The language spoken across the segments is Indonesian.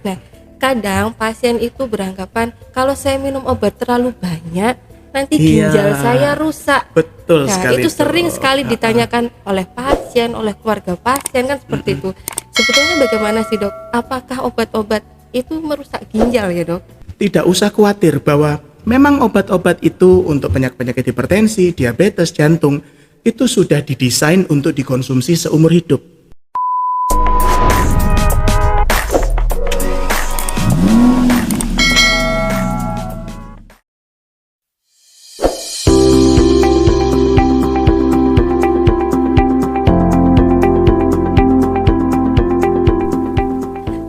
Nah, kadang pasien itu beranggapan kalau saya minum obat terlalu banyak, nanti ginjal saya rusak. Betul Nah, sekali. itu sering sekali ditanyakan oleh pasien, oleh keluarga pasien kan seperti itu. Sebetulnya bagaimana sih dok? Apakah obat-obat itu merusak ginjal ya dok? Tidak usah khawatir bahwa memang obat-obat itu untuk penyakit hipertensi, diabetes, jantung itu sudah didesain untuk dikonsumsi seumur hidup.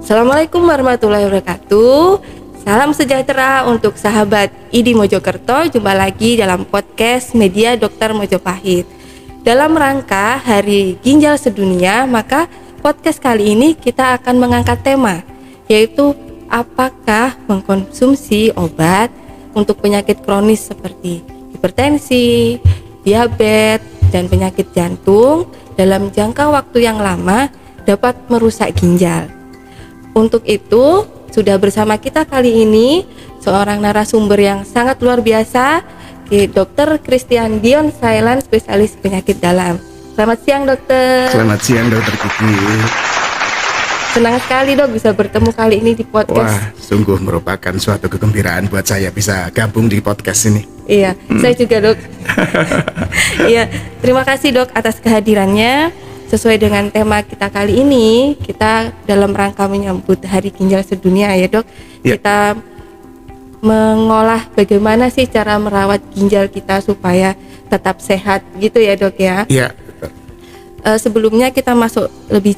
Assalamualaikum warahmatullahi wabarakatuh. Salam sejahtera untuk sahabat ID Mojokerto. Jumpa lagi dalam podcast Media Dokter Mojopahit. Dalam rangka Hari Ginjal Sedunia, maka podcast kali ini kita akan mengangkat tema, yaitu apakah mengkonsumsi obat untuk penyakit kronis seperti hipertensi, diabetes, dan penyakit jantung dalam jangka waktu yang lama dapat merusak ginjal. Untuk itu, sudah bersama kita kali ini seorang narasumber yang sangat luar biasa, Dr. Christian Dion Sailan, spesialis penyakit dalam. Selamat siang, dokter. Selamat siang, Dokter Kiki. Senang sekali dok bisa bertemu kali ini di podcast. Wah, sungguh merupakan suatu kegembiraan buat saya bisa gabung di podcast ini. Iya, saya juga dok. Iya, terima kasih dok atas kehadirannya. Sesuai dengan tema kita kali ini, kita dalam rangka menyambut Hari Ginjal Sedunia ya dok, kita mengolah bagaimana sih cara merawat ginjal kita supaya tetap sehat gitu ya dok ya. Iya. Sebelumnya kita masuk lebih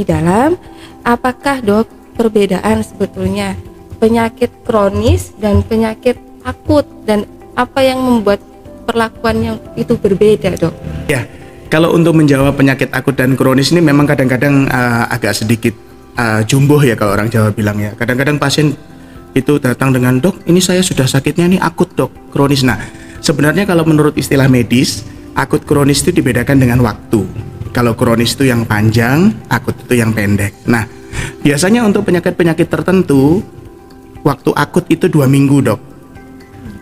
dalam, apakah dok perbedaan sebetulnya penyakit kronis dan penyakit akut, dan apa yang membuat perlakuannya itu berbeda dok? Ya. Kalau untuk menjawab penyakit akut dan kronis ini memang kadang-kadang agak sedikit jumbo ya kalau orang Jawa bilang ya. Kadang-kadang pasien itu datang dengan, dok ini saya sudah sakitnya ini akut dok, kronis. Nah sebenarnya kalau menurut istilah medis, akut kronis itu dibedakan dengan waktu. Kalau kronis itu yang panjang, akut itu yang pendek. Nah biasanya untuk penyakit-penyakit tertentu, waktu akut itu 2 minggu dok.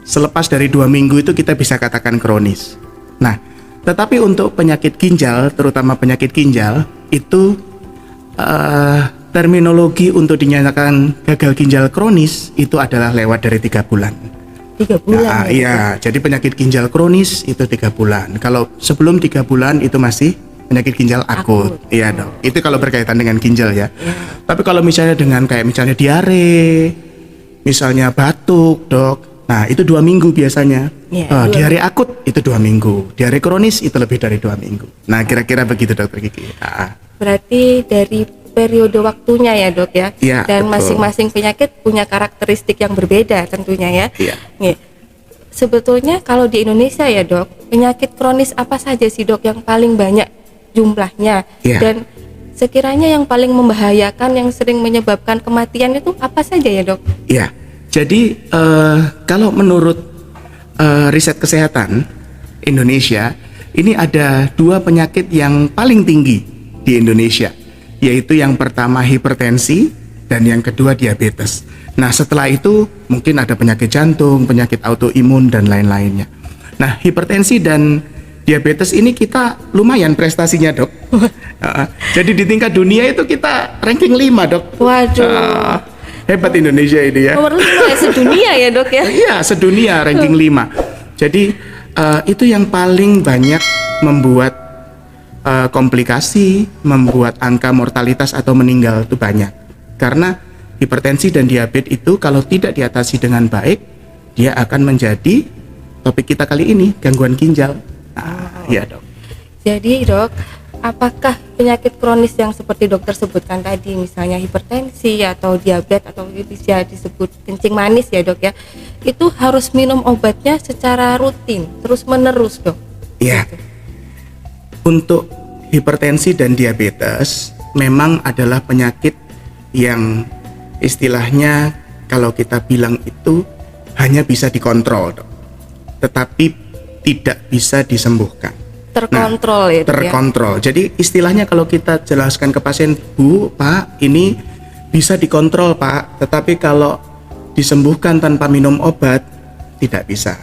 Selepas dari 2 minggu itu kita bisa katakan kronis. Nah tetapi untuk penyakit ginjal, terutama penyakit ginjal, itu terminologi untuk dinyatakan gagal ginjal kronis itu adalah lewat dari 3 bulan. 3 bulan? Nah, iya, jadi penyakit ginjal kronis itu 3 bulan. Kalau sebelum 3 bulan itu masih penyakit ginjal akut. Iya dok, itu kalau berkaitan dengan ginjal ya. Tapi kalau misalnya dengan kayak misalnya diare, misalnya batuk dok, nah itu 2 minggu biasanya. Diare akut itu 2 minggu, diare kronis itu lebih dari 2 minggu. Nah kira-kira begitu dokter Kiki. Berarti dari periode waktunya ya dok ya. Ya dan betul. Masing-masing penyakit punya karakteristik yang berbeda tentunya ya. Nih, sebetulnya kalau di Indonesia ya dok, penyakit kronis apa saja sih dok yang paling banyak jumlahnya? Dan sekiranya yang paling membahayakan, yang sering menyebabkan kematian itu apa saja ya dok? Iya. Jadi kalau menurut riset kesehatan Indonesia, ini ada 2 penyakit yang paling tinggi di Indonesia, yaitu yang pertama hipertensi dan yang kedua diabetes. Nah setelah itu mungkin ada penyakit jantung, penyakit autoimun dan lain-lainnya. Nah hipertensi dan diabetes ini kita lumayan prestasinya dok. Jadi di tingkat dunia itu kita ranking 5 dok. Waduh. Hebat Indonesia ini ya. Nomor 5 ya sedunia ya dok ya. Iya sedunia ranking 5. Jadi itu yang paling banyak membuat komplikasi, membuat angka mortalitas atau meninggal itu banyak. Karena hipertensi dan diabetes itu kalau tidak diatasi dengan baik, dia akan menjadi topik kita kali ini, gangguan ginjal. Iya dok. Jadi dok, apakah penyakit kronis yang seperti dokter sebutkan tadi, misalnya hipertensi atau diabetes atau bisa disebut kencing manis ya dok ya, itu harus minum obatnya secara rutin, terus menerus dok? Iya. Untuk hipertensi dan diabetes memang adalah penyakit yang istilahnya kalau kita bilang itu hanya bisa dikontrol dok, tetapi tidak bisa disembuhkan. Terkontrol ya. Terkontrol. Jadi istilahnya kalau kita jelaskan ke pasien, Bu, Pak, ini bisa dikontrol Pak, tetapi kalau disembuhkan tanpa minum obat tidak bisa.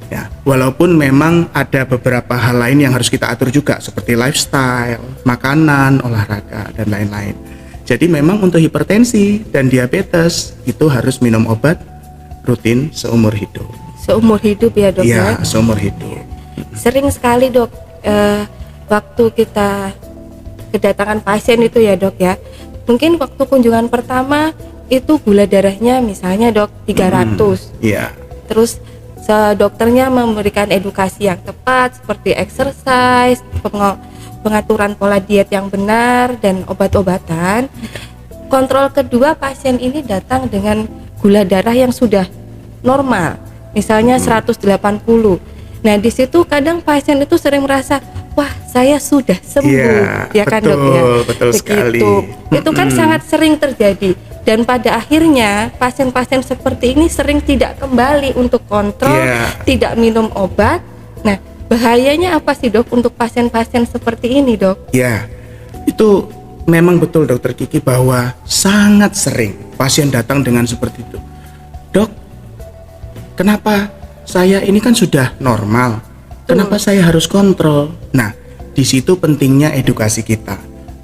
Ya, walaupun memang ada beberapa hal lain yang harus kita atur juga seperti lifestyle, makanan, olahraga dan lain-lain. Jadi memang untuk hipertensi dan diabetes itu harus minum obat rutin seumur hidup. Seumur hidup ya dok ya? Iya, seumur hidup. Sering sekali dok, waktu kita kedatangan pasien itu ya dok ya, mungkin waktu kunjungan pertama itu gula darahnya misalnya dok 300. Iya. Terus dokternya memberikan edukasi yang tepat seperti exercise, pengaturan pola diet yang benar dan obat-obatan. Kontrol kedua, pasien ini datang dengan gula darah yang sudah normal, misalnya 180. Nah, di situ kadang pasien itu sering merasa, wah, saya sudah sembuh, ya kan dok ya? Betul sekali. Itu kan sangat sering terjadi. Dan pada akhirnya pasien-pasien seperti ini sering tidak kembali untuk kontrol, tidak minum obat. Nah, bahayanya apa sih dok untuk pasien-pasien seperti ini dok? Ya, itu memang betul dokter Kiki bahwa sangat sering pasien datang dengan seperti itu. Dok, kenapa saya ini kan sudah normal, kenapa saya harus kontrol? Nah, di situ pentingnya edukasi kita.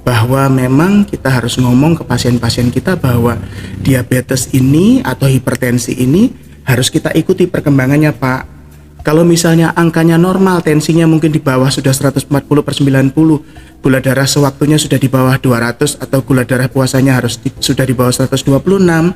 Bahwa memang kita harus ngomong ke pasien-pasien kita bahwa diabetes ini atau hipertensi ini harus kita ikuti perkembangannya Pak. Kalau misalnya angkanya normal, tensinya mungkin di bawah sudah 140/90, gula darah sewaktunya sudah di bawah 200 atau gula darah puasanya sudah di bawah 126,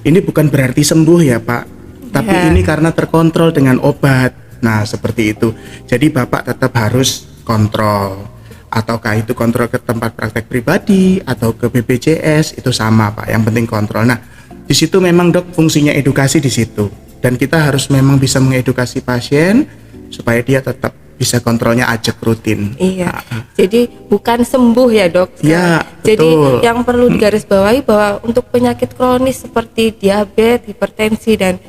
ini bukan berarti sembuh ya Pak, tapi ini karena terkontrol dengan obat. Nah seperti itu, jadi Bapak tetap harus kontrol. Ataukah itu kontrol ke tempat praktek pribadi atau ke BPJS, itu sama Pak, yang penting kontrol. Nah di situ memang dok fungsinya edukasi di situ, dan kita harus memang bisa mengedukasi pasien supaya dia tetap bisa kontrolnya ajak rutin. Iya, jadi bukan sembuh ya dok. Ya, jadi yang perlu digarisbawahi bahwa untuk penyakit kronis seperti diabetes, hipertensi dan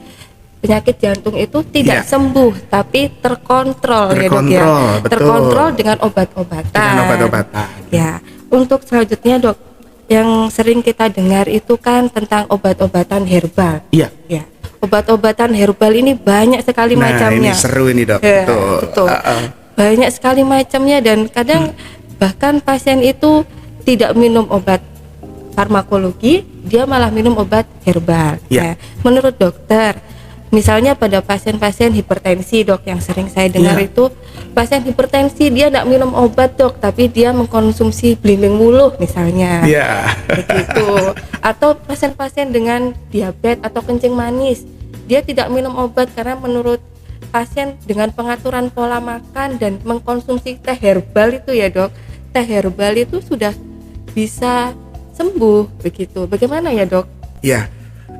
penyakit jantung itu tidak sembuh, tapi terkontrol ya dok ya. Betul. Terkontrol dengan obat-obatan. Dengan obat-obatan. Ya, untuk selanjutnya dok, yang sering kita dengar itu kan tentang obat-obatan herbal. Iya. Ya, obat-obatan herbal ini banyak sekali macamnya. Ini seru ini dok. Ya, betul. Banyak sekali macamnya dan kadang bahkan pasien itu tidak minum obat farmakologi, dia malah minum obat herbal. Ya. Menurut dokter, misalnya pada pasien-pasien hipertensi dok, yang sering saya dengar itu pasien hipertensi dia tidak minum obat dok, tapi dia mengkonsumsi belimbing wuluh misalnya, begitu. Atau pasien-pasien dengan diabetes atau kencing manis, dia tidak minum obat karena menurut pasien dengan pengaturan pola makan dan mengkonsumsi teh herbal itu ya dok, teh herbal itu sudah bisa sembuh begitu. Bagaimana ya dok? Ya.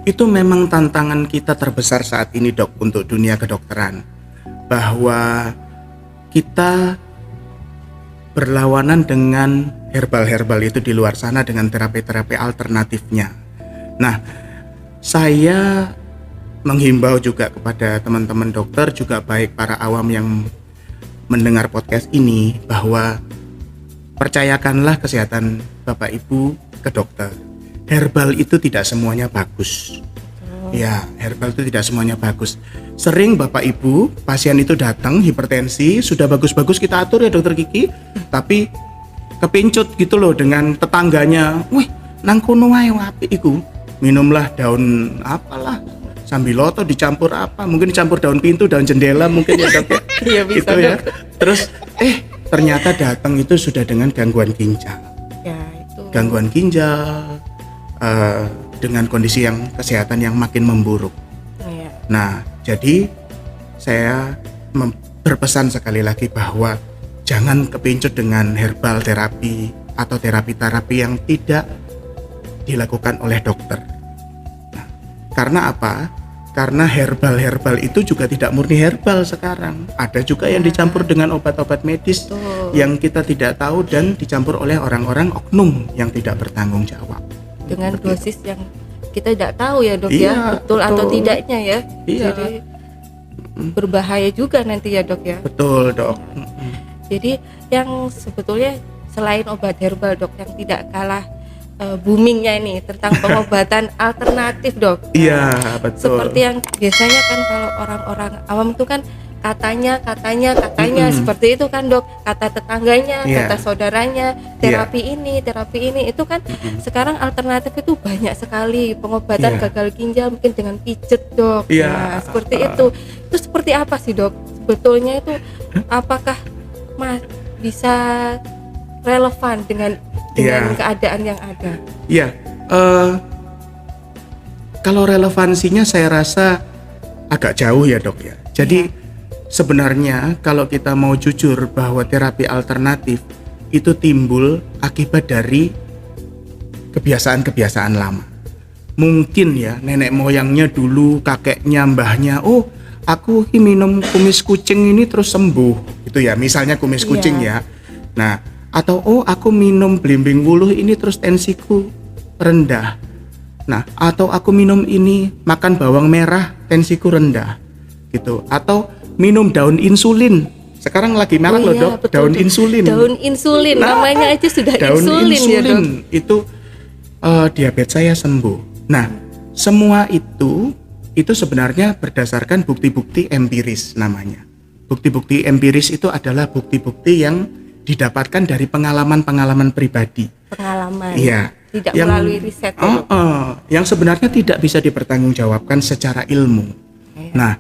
Itu memang tantangan kita terbesar saat ini dok untuk dunia kedokteran, bahwa kita berlawanan dengan herbal-herbal itu di luar sana dengan terapi-terapi alternatifnya. Nah, saya menghimbau juga kepada teman-teman dokter, juga baik para awam yang mendengar podcast ini, bahwa percayakanlah kesehatan Bapak Ibu ke dokter. Herbal itu tidak semuanya bagus. Ya, herbal itu tidak semuanya bagus. Sering Bapak Ibu, pasien itu datang hipertensi, sudah bagus-bagus kita atur ya dokter Kiki, tapi kepincut gitu loh dengan tetangganya. Wih, nang kono wae apik iku. Minumlah daun apalah, sambiloto dicampur apa? Mungkin dicampur daun pintu, daun jendela mungkin ya dok. Iya bisa gitu ya. Terus ternyata datang itu sudah dengan gangguan ginjal. Ya, itu. Gangguan ginjal dengan kondisi yang kesehatan yang makin memburuk. Nah, jadi saya berpesan sekali lagi bahwa jangan kepincut dengan herbal terapi atau terapi-terapi yang tidak dilakukan oleh dokter. Nah, karena apa? Karena herbal-herbal itu juga tidak murni herbal sekarang. Ada juga yang dicampur dengan obat-obat medis yang kita tidak tahu dan dicampur oleh orang-orang oknum yang tidak bertanggung jawab. Dengan dosis yang kita tidak tahu ya dok ya, betul atau tidaknya ya. Jadi berbahaya juga nanti ya dok ya. Betul dok. Jadi yang sebetulnya selain obat herbal dok, yang tidak kalah boomingnya ini tentang pengobatan alternatif, Dok. Iya, betul. Seperti yang biasanya kan kalau orang-orang awam itu kan katanya seperti itu kan, Dok. Kata tetangganya, kata saudaranya, terapi ini itu kan sekarang alternatif itu banyak sekali. Pengobatan gagal ginjal mungkin dengan pijet, Dok. Nah, seperti itu. Itu seperti apa sih, Dok? Sebetulnya itu apakah bisa relevan dengan keadaan yang ada? Iya. Kalau relevansinya saya rasa agak jauh ya, Dok ya. Jadi sebenarnya kalau kita mau jujur bahwa terapi alternatif itu timbul akibat dari kebiasaan-kebiasaan lama. Mungkin ya nenek moyangnya dulu, kakeknya, mbahnya, oh aku minum kumis kucing ini terus sembuh gitu ya, misalnya kumis kucing ya. Nah, atau oh aku minum belimbing wuluh ini terus tensiku rendah. Nah, atau aku minum ini, makan bawang merah tensiku rendah gitu. Atau minum daun insulin. Sekarang lagi marak loh, Dok, betul, daun insulin. Daun insulin, namanya aja sudah daun insulin ya, Dok. Itu diabetes saya sembuh. Nah, semua itu sebenarnya berdasarkan bukti-bukti empiris namanya. Bukti-bukti empiris itu adalah bukti-bukti yang didapatkan dari pengalaman-pengalaman pribadi. Pengalaman. Iya. Tidak melalui riset. Yang sebenarnya tidak bisa dipertanggungjawabkan secara ilmu. Nah,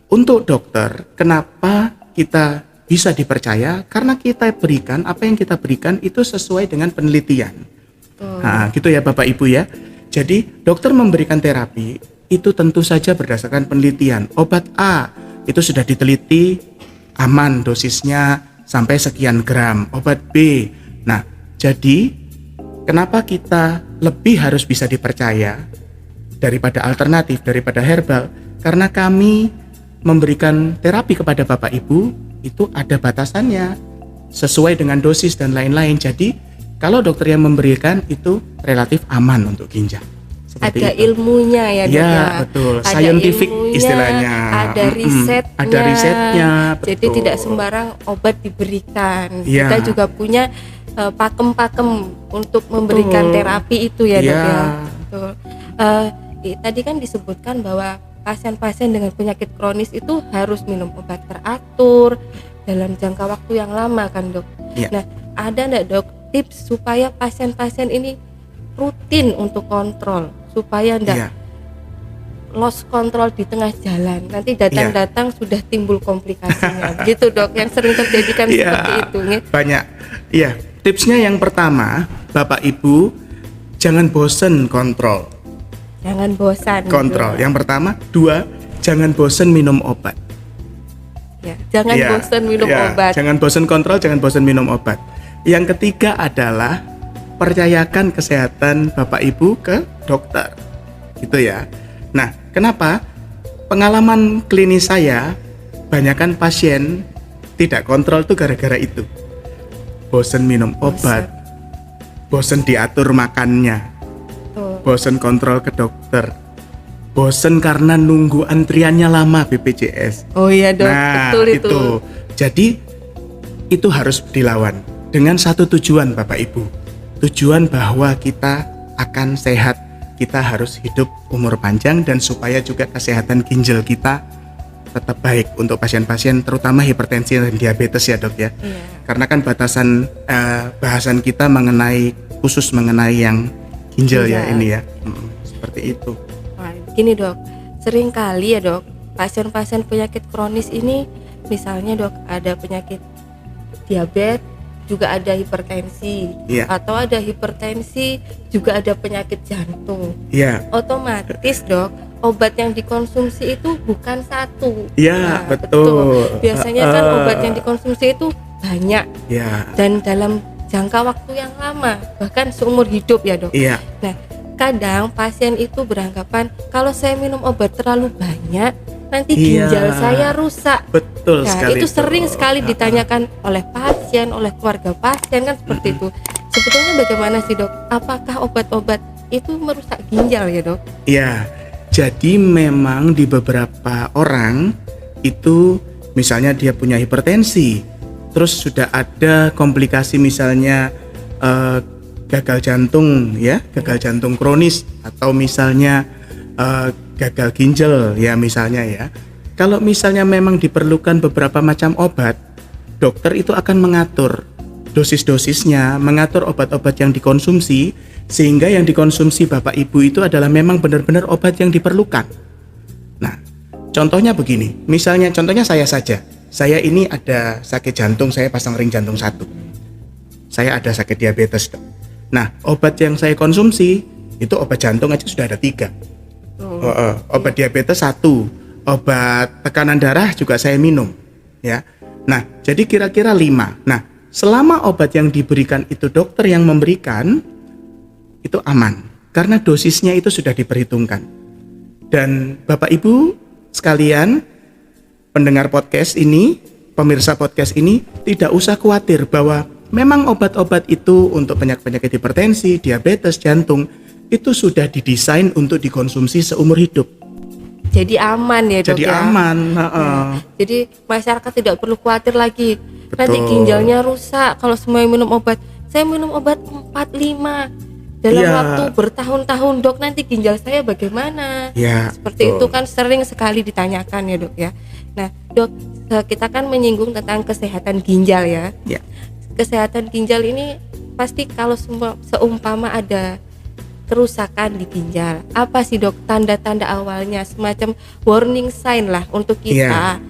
untuk dokter, kenapa kita bisa dipercaya? Karena kita berikan, apa yang kita berikan itu sesuai dengan penelitian. Nah, gitu ya Bapak Ibu ya. Jadi dokter memberikan terapi itu tentu saja berdasarkan penelitian. Obat A itu sudah diteliti aman dosisnya sampai sekian gram. Obat B. Nah, jadi kenapa kita lebih harus bisa dipercaya daripada alternatif, daripada herbal? Karena kami memberikan terapi kepada Bapak Ibu itu ada batasannya sesuai dengan dosis dan lain-lain. Jadi kalau dokter yang memberikan itu relatif aman untuk ginjal. Seperti ada itu. Ilmunya ya, Dok ya. Betul. Ada scientific ilmunya, istilahnya. Ada risetnya. Ada risetnya. Betul. Jadi tidak sembarang obat diberikan. Ya. Kita juga punya pakem-pakem untuk memberikan terapi itu ya, Dok ya. Betul. Tadi kan disebutkan bahwa pasien-pasien dengan penyakit kronis itu harus minum obat teratur dalam jangka waktu yang lama kan, Dok. Nah, ada enggak, Dok, tips supaya pasien-pasien ini rutin untuk kontrol supaya enggak lost control di tengah jalan, nanti datang-datang sudah timbul komplikasinya. Gitu, Dok, yang sering terjadi kan seperti itu nih. Banyak. Iya, tipsnya yang pertama, Bapak Ibu jangan bosen kontrol. Jangan bosan kontrol. Yang pertama. 2, jangan bosan minum obat. Jangan bosan minum obat. Jangan bosan kontrol, jangan bosan minum obat. Yang ketiga adalah percayakan kesehatan Bapak Ibu ke dokter. Gitu ya. Nah, kenapa? Pengalaman klinis saya, banyakkan pasien tidak kontrol tuh gara-gara itu. Bosan minum obat. Bosan diatur makannya. Bosen kontrol ke dokter, bosen karena nunggu antriannya lama BPJS. Oh iya, Dok, nah, betul itu. Jadi itu harus dilawan dengan satu tujuan Bapak Ibu. Tujuan bahwa kita akan sehat, kita harus hidup umur panjang dan supaya juga kesehatan ginjal kita tetap baik untuk pasien-pasien terutama hipertensi dan diabetes ya, Dok ya. Karena kan bahasan kita khusus mengenai yang ginjal ya ini ya, seperti itu. Nah, gini, Dok, sering kali ya, Dok, pasien-pasien penyakit kronis ini, misalnya, Dok, ada penyakit diabetes, juga ada hipertensi, atau ada hipertensi juga ada penyakit jantung. Otomatis, Dok, obat yang dikonsumsi itu bukan satu. Betul. Biasanya kan obat yang dikonsumsi itu banyak, dan dalam jangka waktu yang lama, bahkan seumur hidup ya, Dok. Nah, kadang pasien itu beranggapan kalau saya minum obat terlalu banyak nanti ginjal saya rusak. Betul sekali. Itu sering sekali ditanyakan oleh pasien, oleh keluarga pasien kan seperti itu. Sebetulnya bagaimana sih, Dok? Apakah obat-obat itu merusak ginjal ya, Dok? Jadi memang di beberapa orang itu misalnya dia punya hipertensi, terus sudah ada komplikasi misalnya gagal jantung ya, gagal jantung kronis atau misalnya gagal ginjal ya misalnya ya. Kalau misalnya memang diperlukan beberapa macam obat, dokter itu akan mengatur dosis-dosisnya, mengatur obat-obat yang dikonsumsi, sehingga yang dikonsumsi Bapak Ibu itu adalah memang benar-benar obat yang diperlukan. Nah, contohnya begini, misalnya contohnya saya saja. Saya ini ada sakit jantung, saya pasang ring jantung 1. Saya ada sakit diabetes, Dok. Nah, obat yang saya konsumsi itu obat jantung aja sudah ada 3. Obat diabetes 1, obat tekanan darah juga saya minum, ya. Nah, jadi kira-kira 5. Nah, selama obat yang diberikan itu dokter yang memberikan, itu aman. Karena dosisnya itu sudah diperhitungkan. Dan Bapak Ibu sekalian, pendengar podcast ini, pemirsa podcast ini, tidak usah khawatir bahwa memang obat-obat itu untuk penyakit-penyakit hipertensi, diabetes, jantung, itu sudah didesain untuk dikonsumsi seumur hidup. Jadi aman ya dok. Jadi ya? Aman. Jadi masyarakat tidak perlu khawatir lagi. Betul. Nanti ginjalnya rusak kalau semua minum obat. Saya minum obat 4-5 dalam waktu bertahun-tahun, dok. Nanti ginjal saya bagaimana? Ya, seperti itu kan sering sekali ditanyakan ya dok ya. Nah dok, kita kan menyinggung tentang kesehatan ginjal ya. Kesehatan ginjal ini pasti kalau seumpama ada kerusakan di ginjal, apa sih dok tanda-tanda awalnya, semacam warning sign lah untuk kita,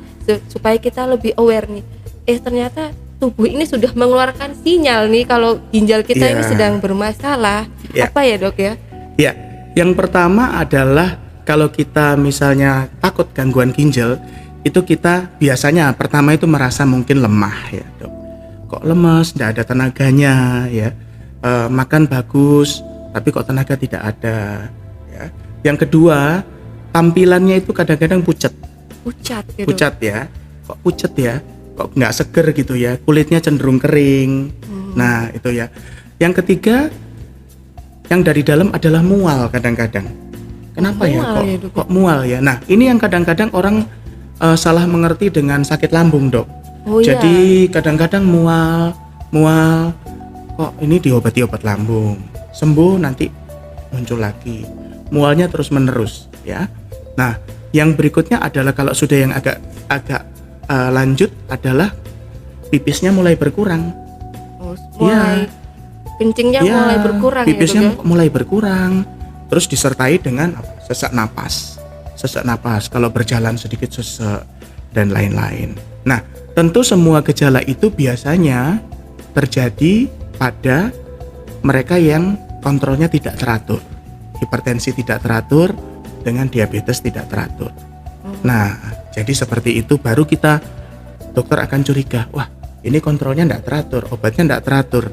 supaya kita lebih aware nih. Ternyata tubuh ini sudah mengeluarkan sinyal nih kalau ginjal kita ini sedang bermasalah. Apa ya dok ya? Ya, yang pertama adalah kalau kita misalnya takut gangguan ginjal, itu kita biasanya pertama itu merasa mungkin lemah ya dok. Kok lemas, tidak ada tenaganya ya. Makan bagus, tapi kok tenaga tidak ada ya. Yang kedua, tampilannya itu kadang-kadang pucat ya, pucat ya. Kok pucat ya, kok nggak seger gitu ya, kulitnya cenderung kering. Nah itu ya. Yang ketiga, yang dari dalam adalah mual kadang-kadang. Kenapa kok mual ya? Nah ini yang kadang-kadang orang salah mengerti dengan sakit lambung dok. Jadi kadang-kadang mual, kok ini diobati obat lambung, sembuh nanti muncul lagi, mualnya terus menerus ya. Nah yang berikutnya adalah kalau sudah yang agak lanjut adalah pipisnya mulai berkurang, kencingnya mulai berkurang, pipisnya mulai berkurang, terus disertai dengan sesak napas, kalau berjalan sedikit sesak dan lain-lain. Nah tentu semua gejala itu biasanya terjadi pada mereka yang kontrolnya tidak teratur, hipertensi tidak teratur dengan diabetes tidak teratur. Nah, jadi seperti itu baru kita dokter akan curiga, wah ini kontrolnya tidak teratur, obatnya tidak teratur,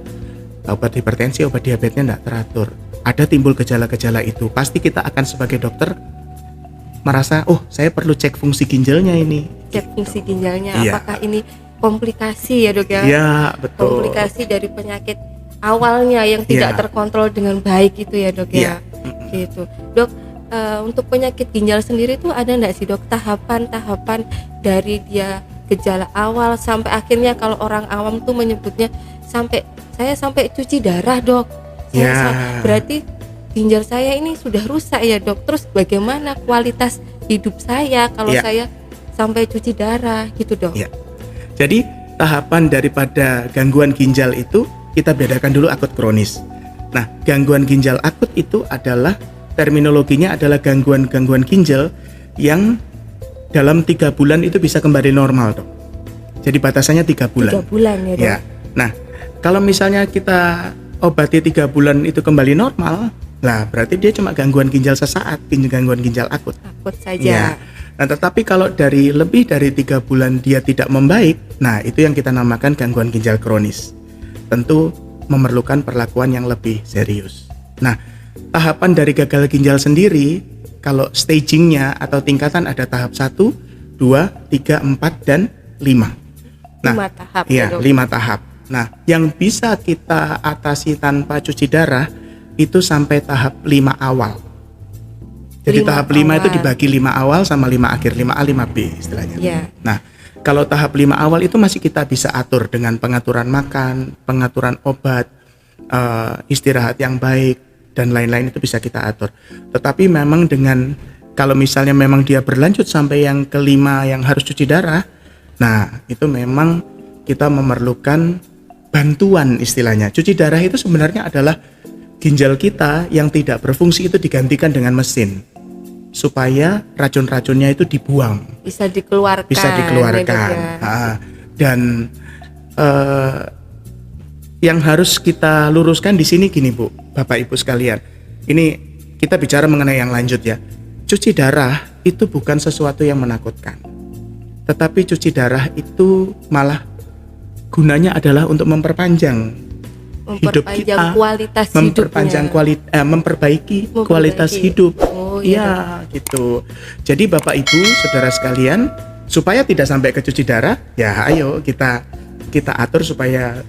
obat hipertensi, obat diabetesnya tidak teratur. Ada timbul gejala-gejala itu, pasti kita akan sebagai dokter merasa, oh saya perlu cek fungsi ginjalnya ini. Cek fungsi ginjalnya, apakah ini komplikasi ya dok ya? Iya betul. Komplikasi dari penyakit awalnya yang tidak terkontrol dengan baik itu ya dok ya. Gitu dok. Untuk penyakit ginjal sendiri tuh ada nggak sih dok tahapan-tahapan dari dia gejala awal sampai akhirnya, kalau orang awam tuh menyebutnya sampai cuci darah dok. Berarti ginjal saya ini sudah rusak ya dok. Terus bagaimana kualitas hidup saya kalau saya sampai cuci darah gitu dok? Jadi tahapan daripada gangguan ginjal itu kita bedakan dulu akut kronis. Nah gangguan ginjal akut itu adalah terminologinya adalah gangguan ginjal yang dalam 3 bulan itu bisa kembali normal dok. Jadi batasannya 3 bulan. 3 bulan ya dok. Nah kalau misalnya kita obati 3 bulan itu kembali normal, nah berarti dia cuma gangguan ginjal sesaat, gangguan ginjal akut. Akut saja. Nah tetapi kalau dari lebih dari 3 bulan dia tidak membaik, nah itu yang kita namakan gangguan ginjal kronis. Tentu memerlukan perlakuan yang lebih serius. Nah tahapan dari gagal ginjal sendiri, kalau stagingnya atau tingkatan ada tahap 1, 2, 3, 4, dan 5. Nah 5 tahap. Iya 5 tahap. Nah yang bisa kita atasi tanpa cuci darah itu sampai tahap 5 awal. Jadi tahap 5 itu dibagi 5 awal sama 5 akhir, 5A, 5B istilahnya. Nah, kalau tahap 5 awal itu masih kita bisa atur dengan pengaturan makan, pengaturan obat, istirahat yang baik dan lain-lain itu bisa kita atur. Tetapi memang dengan kalau misalnya memang dia berlanjut sampai yang kelima yang harus cuci darah, nah itu memang kita memerlukan bantuan istilahnya. Cuci darah itu sebenarnya adalah ginjal kita yang tidak berfungsi itu digantikan dengan mesin supaya racun-racunnya itu dibuang, bisa dikeluarkan. Dan yang harus kita luruskan di sini gini Bu, Bapak Ibu sekalian. Ini kita bicara mengenai yang lanjut ya. Cuci darah itu bukan sesuatu yang menakutkan. Tetapi cuci darah itu malah gunanya adalah untuk memperpanjang hidup kita, memperbaiki kualitas hidup. Oh iya. Ya, gitu. Jadi Bapak Ibu, saudara sekalian, supaya tidak sampai ke cuci darah, ya ayo kita atur supaya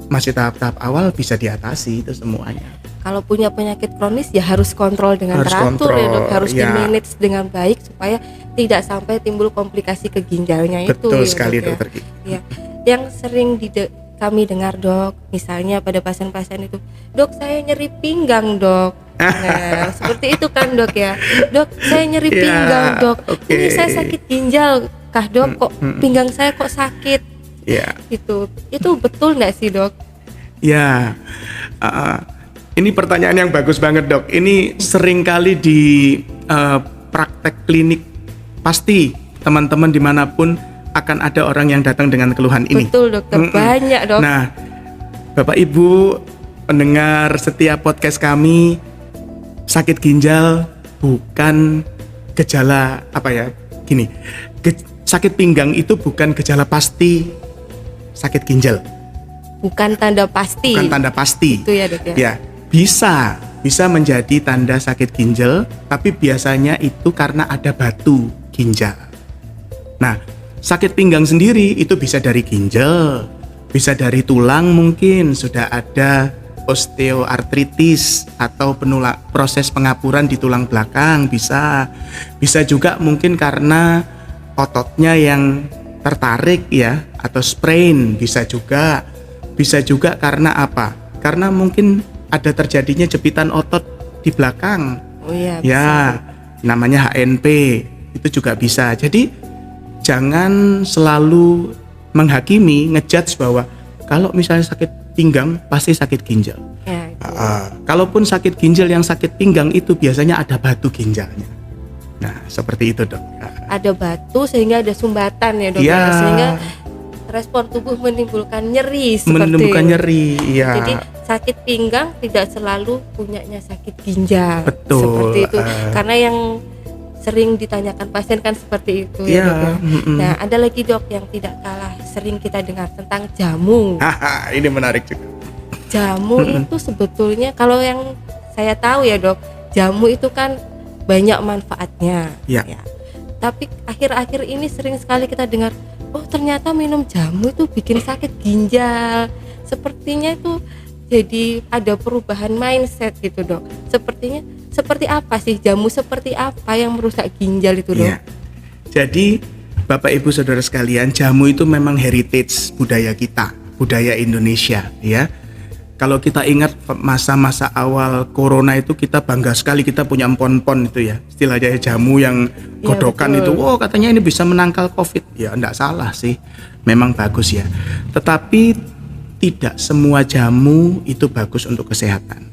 masih tahap-tahap awal bisa diatasi itu semuanya. Kalau punya penyakit kronis ya harus kontrol dengan teratur ya Dok, harus di-manage dengan baik supaya tidak sampai timbul komplikasi ke ginjalnya. Betul itu sekali ya, Dokter. Ya. Yang sering kami dengar Dok, misalnya pada pasien-pasien itu, Dok saya nyeri pinggang Dok. Nah seperti itu kan Dok ya. Dok saya nyeri pinggang Dok. Ini saya sakit ginjal kah Dok, kok pinggang saya kok sakit. Itu betul nggak sih Dok? Ya, ini pertanyaan yang bagus banget Dok. Ini sering kali di praktek klinik, pasti teman-teman dimanapun akan ada orang yang datang dengan keluhan ini. Betul Dokter, banyak Dok. Nah, Bapak Ibu pendengar setiap podcast kami, sakit ginjal bukan gejala gini, sakit pinggang itu bukan gejala pasti sakit ginjal. Bukan tanda pasti. Itu ya Dok ya. Ya, bisa menjadi tanda sakit ginjal, tapi biasanya itu karena ada batu ginjal. Nah, sakit pinggang sendiri itu bisa dari ginjal, bisa dari tulang, mungkin sudah ada osteoartritis atau proses pengapuran di tulang belakang, bisa juga mungkin karena ototnya yang tertarik ya, atau sprain, bisa juga karena apa? Karena mungkin ada terjadinya jepitan otot di belakang. Oh iya. Ya, namanya HNP, itu juga bisa. Jadi jangan selalu menghakimi, ngejudge bahwa kalau misalnya sakit pinggang pasti sakit ginjal. Ya, kalaupun sakit ginjal yang sakit pinggang itu biasanya ada batu ginjalnya. Nah, seperti itu Dok. Ada batu sehingga ada sumbatan ya Dok. Ya. Sehingga respon tubuh menimbulkan nyeri ya. Jadi sakit pinggang tidak selalu punyanya sakit ginjal. Betul. Seperti itu. Karena yang sering ditanyakan pasien kan seperti itu ya Dok. Nah, ada lagi Dok yang tidak kalah sering kita dengar tentang jamu. Ini menarik juga. Jamu itu sebetulnya kalau yang saya tahu ya Dok, jamu itu kan banyak manfaatnya. Ya. Tapi akhir-akhir ini sering sekali kita dengar, oh ternyata minum jamu itu bikin sakit ginjal. Sepertinya itu jadi ada perubahan mindset gitu Dok. Sepertinya seperti apa sih jamu, seperti apa yang merusak ginjal itu Dok? Ya. Jadi Bapak Ibu Saudara sekalian, jamu itu memang heritage budaya kita, budaya Indonesia ya. Kalau kita ingat masa-masa awal corona itu, kita bangga sekali kita punya empon-empon itu ya, istilahnya jamu yang godokan itu. Oh katanya ini bisa menangkal COVID. Ya enggak salah sih, memang bagus ya. Tetapi tidak semua jamu itu bagus untuk kesehatan.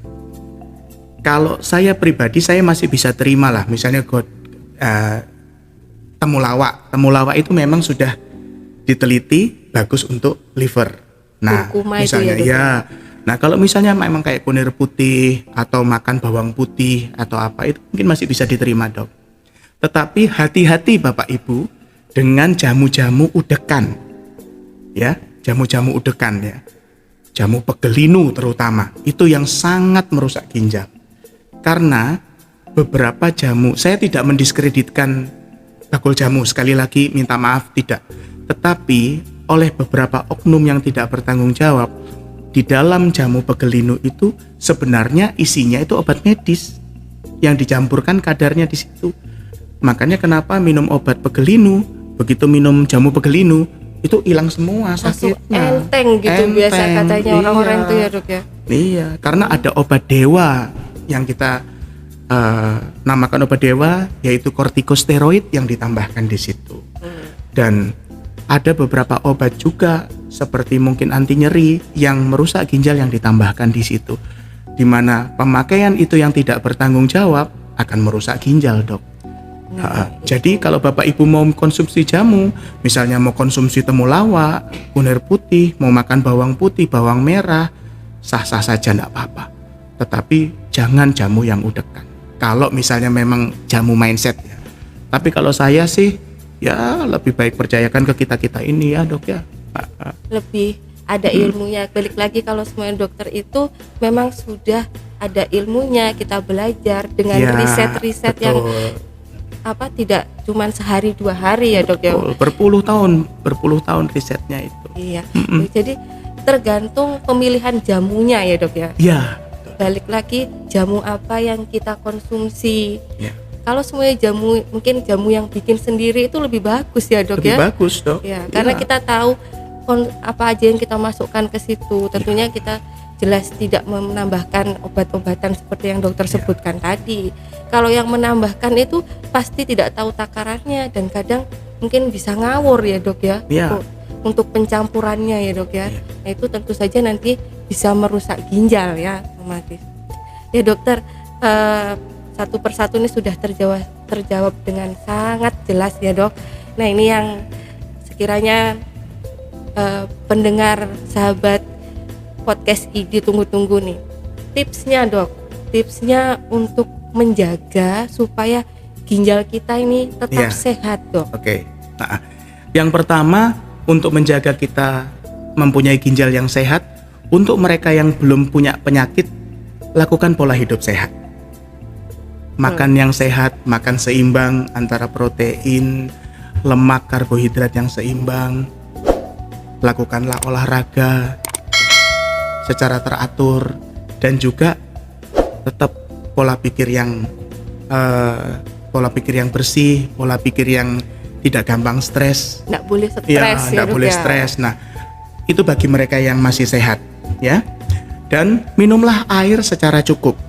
Kalau saya pribadi, saya masih bisa terima lah, misalnya temulawak itu memang sudah diteliti bagus untuk liver. Nah, misalnya ya. Nah, kalau misalnya memang kayak kunir putih atau makan bawang putih atau apa, itu mungkin masih bisa diterima Dok. Tetapi hati-hati Bapak Ibu dengan jamu-jamu udekan. Ya, jamu-jamu udekan ya. Jamu pegelinu terutama, itu yang sangat merusak ginjal. Karena beberapa jamu, saya tidak mendiskreditkan bakul jamu, sekali lagi minta maaf, tidak. Tetapi oleh beberapa oknum yang tidak bertanggung jawab, di dalam jamu pegelinu itu sebenarnya isinya itu obat medis yang dicampurkan kadarnya di situ. Makanya kenapa minum obat pegelinu, begitu minum jamu pegelinu itu hilang semua langsung sakitnya. enteng gitu biasa katanya orang-orang iya. itu ya dok ya. Iya, karena ada obat dewa yang kita namakan obat dewa, yaitu kortikosteroid yang ditambahkan di situ. Dan ada beberapa obat juga seperti mungkin anti nyeri yang merusak ginjal yang ditambahkan di situ, di mana pemakaian itu yang tidak bertanggung jawab akan merusak ginjal, dok. Jadi kalau Bapak Ibu mau konsumsi jamu, misalnya mau konsumsi temulawak, kunir putih, mau makan bawang putih, bawang merah, sah-sah saja enggak apa-apa. Tetapi jangan jamu yang udekan. Kalau misalnya memang jamu mindset ya. Tapi kalau saya sih ya lebih baik percayakan ke kita-kita ini ya, dok ya. Lebih ada ilmunya. Balik lagi kalau semua dokter itu memang sudah ada ilmunya, kita belajar dengan Ya, riset-riset yang tidak cuman sehari 2 hari ya dok ya. Berpuluh tahun risetnya itu. Iya. Jadi tergantung pemilihan jamunya ya dok ya. Iya. Balik lagi jamu apa yang kita konsumsi. Ya. Kalau semuanya jamu, mungkin jamu yang bikin sendiri itu lebih bagus ya dok Lebih ya. bagus, dok. Ya, karena kita tahu apa aja yang kita masukkan ke situ. Tentunya kita jelas tidak menambahkan obat-obatan seperti yang dokter sebutkan tadi. Kalau yang menambahkan itu pasti tidak tahu takarannya dan kadang mungkin bisa ngawur ya dok ya. Untuk pencampurannya ya dok ya. Nah, itu tentu saja nanti bisa merusak ginjal ya otomatis. Ya dokter, satu persatu ini sudah terjawab dengan sangat jelas ya dok. Nah ini yang sekiranya pendengar sahabat podcast ID tunggu-tunggu nih, tipsnya dok, tipsnya untuk menjaga supaya ginjal kita ini tetap sehat dok. Oke. Nah, yang pertama untuk menjaga kita mempunyai ginjal yang sehat, untuk mereka yang belum punya penyakit, lakukan pola hidup sehat. Makan yang sehat, makan seimbang antara protein, lemak, karbohidrat yang seimbang. Lakukanlah olahraga secara teratur dan juga tetap pola pikir yang bersih, pola pikir yang tidak gampang stres. Nggak boleh stres ya, nggak boleh stres. Nah, itu bagi mereka yang masih sehat, ya. Dan minumlah air secara cukup.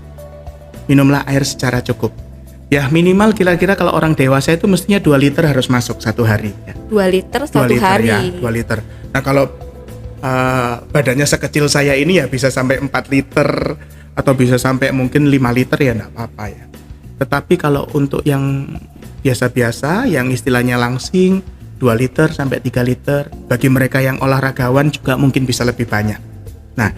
Ya, minimal kira-kira kalau orang dewasa itu mestinya 2 liter harus masuk satu hari. Ya. 2 liter satu hari. Ya, 2 liter. Nah, kalau badannya sekecil saya ini ya bisa sampai 4 liter atau bisa sampai mungkin 5 liter ya enggak apa-apa ya. Tetapi kalau untuk yang biasa-biasa yang istilahnya langsing 2 liter sampai 3 liter, bagi mereka yang olahragawan juga mungkin bisa lebih banyak. Nah,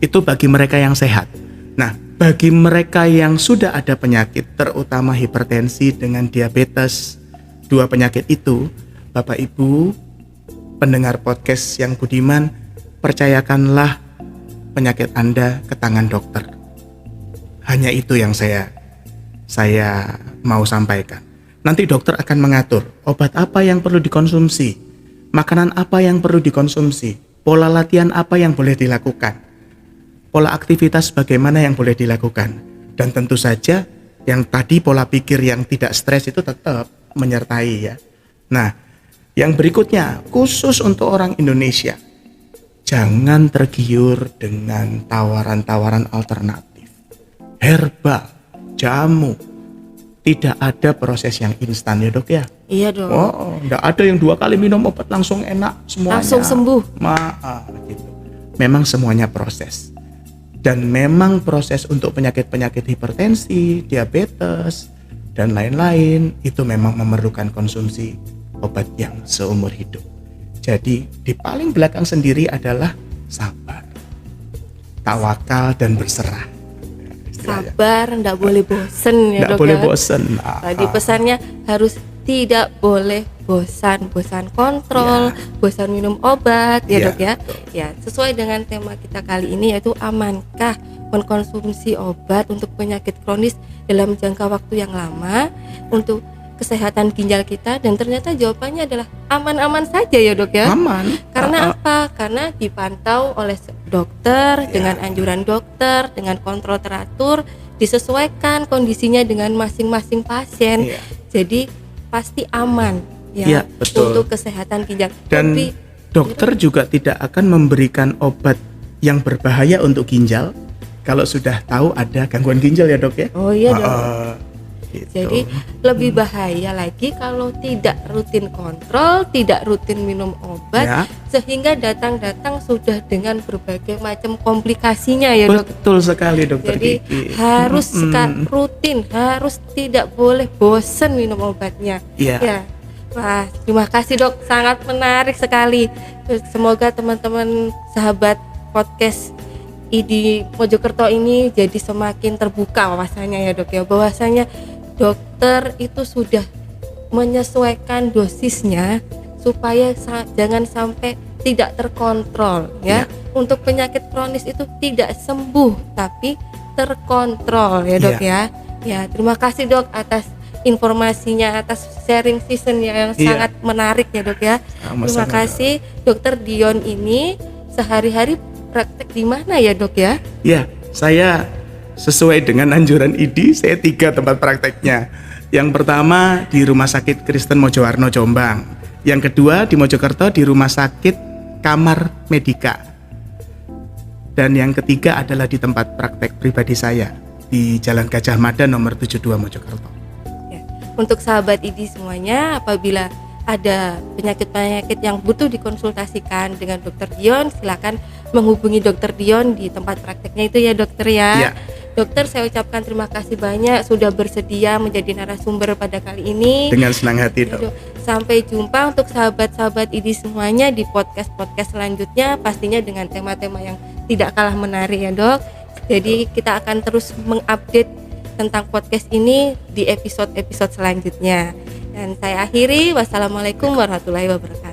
itu bagi mereka yang sehat. Nah, bagi mereka yang sudah ada penyakit, terutama hipertensi dengan diabetes, 2 penyakit itu, Bapak Ibu pendengar podcast yang budiman, percayakanlah penyakit Anda ke tangan dokter. Hanya itu yang saya mau sampaikan. Nanti dokter akan mengatur obat apa yang perlu dikonsumsi, makanan apa yang perlu dikonsumsi, pola latihan apa yang boleh dilakukan, pola aktivitas bagaimana yang boleh dilakukan. Dan tentu saja yang tadi pola pikir yang tidak stres itu tetap menyertai ya. Nah, yang berikutnya khusus untuk orang Indonesia, jangan tergiur dengan tawaran-tawaran alternatif, herbal, jamu. Tidak ada proses yang instan ya dok ya. Iya dok. Oh, enggak ada yang 2 kali minum obat langsung enak semuanya. Langsung sembuh. Gitu. Memang semuanya proses. Dan memang proses untuk penyakit-penyakit hipertensi, diabetes, dan lain-lain itu memang memerlukan konsumsi obat yang seumur hidup. Jadi di paling belakang sendiri adalah sabar, tawakal dan berserah. Sabar, enggak boleh bosen ya dok. Enggak boleh bosen. Tadi pesannya harus tidak boleh bosan kontrol, bosan minum obat ya dok ya. Ya, sesuai dengan tema kita kali ini yaitu amankah mengkonsumsi obat untuk penyakit kronis dalam jangka waktu yang lama untuk kesehatan ginjal kita, dan ternyata jawabannya adalah aman-aman saja ya dok ya. Aman. Karena apa? Karena dipantau oleh dokter dengan anjuran dokter, dengan kontrol teratur, disesuaikan kondisinya dengan masing-masing pasien. Jadi pasti aman ya, betul. untuk kesehatan ginjal. Dan Tapi dokter juga tidak akan memberikan obat yang berbahaya untuk ginjal kalau sudah tahu ada gangguan ginjal ya dok ya. Oh iya dok. Gitu. Jadi lebih bahaya lagi kalau tidak rutin kontrol, tidak rutin minum obat, Ya. sehingga datang-datang sudah dengan berbagai macam komplikasinya ya dok. Betul sekali dokter Jadi Kiki. harus rutin, harus tidak boleh bosen minum obatnya. Iya. Ya. Wah, terima kasih dok, sangat menarik sekali. Semoga teman-teman sahabat podcast ID Mojokerto ini jadi semakin terbuka wawasannya ya dok ya, bahwasanya dokter itu sudah menyesuaikan dosisnya supaya jangan sampai tidak terkontrol ya. Untuk penyakit kronis itu tidak sembuh tapi terkontrol ya dok ya. Ya, terima kasih dok atas informasinya, atas sharing seasonnya yang sangat menarik ya dok ya. Terima kasih. Dokter Dion ini sehari-hari praktek di mana ya dok ya? Ya, saya sesuai dengan anjuran ID, saya 3 tempat prakteknya. Yang pertama di Rumah Sakit Kristen Mojowarno Jombang. Yang kedua di Mojokerto di Rumah Sakit Kamar Medika. Dan yang ketiga adalah di tempat praktek pribadi saya di Jalan Gajah Mada nomor 72 Mojokerto. Untuk sahabat ID semuanya, apabila ada penyakit-penyakit yang butuh dikonsultasikan dengan dokter Dion, silakan menghubungi dokter Dion di tempat prakteknya itu ya dokter ya. Dokter, saya ucapkan terima kasih banyak sudah bersedia menjadi narasumber pada kali ini. Dengan senang hati dok. Sampai jumpa untuk sahabat-sahabat ID semuanya di podcast-podcast selanjutnya, pastinya dengan tema-tema yang tidak kalah menarik ya dok. Jadi kita akan terus mengupdate tentang podcast ini di episode-episode selanjutnya. Dan saya akhiri, wassalamualaikum warahmatullahi wabarakatuh.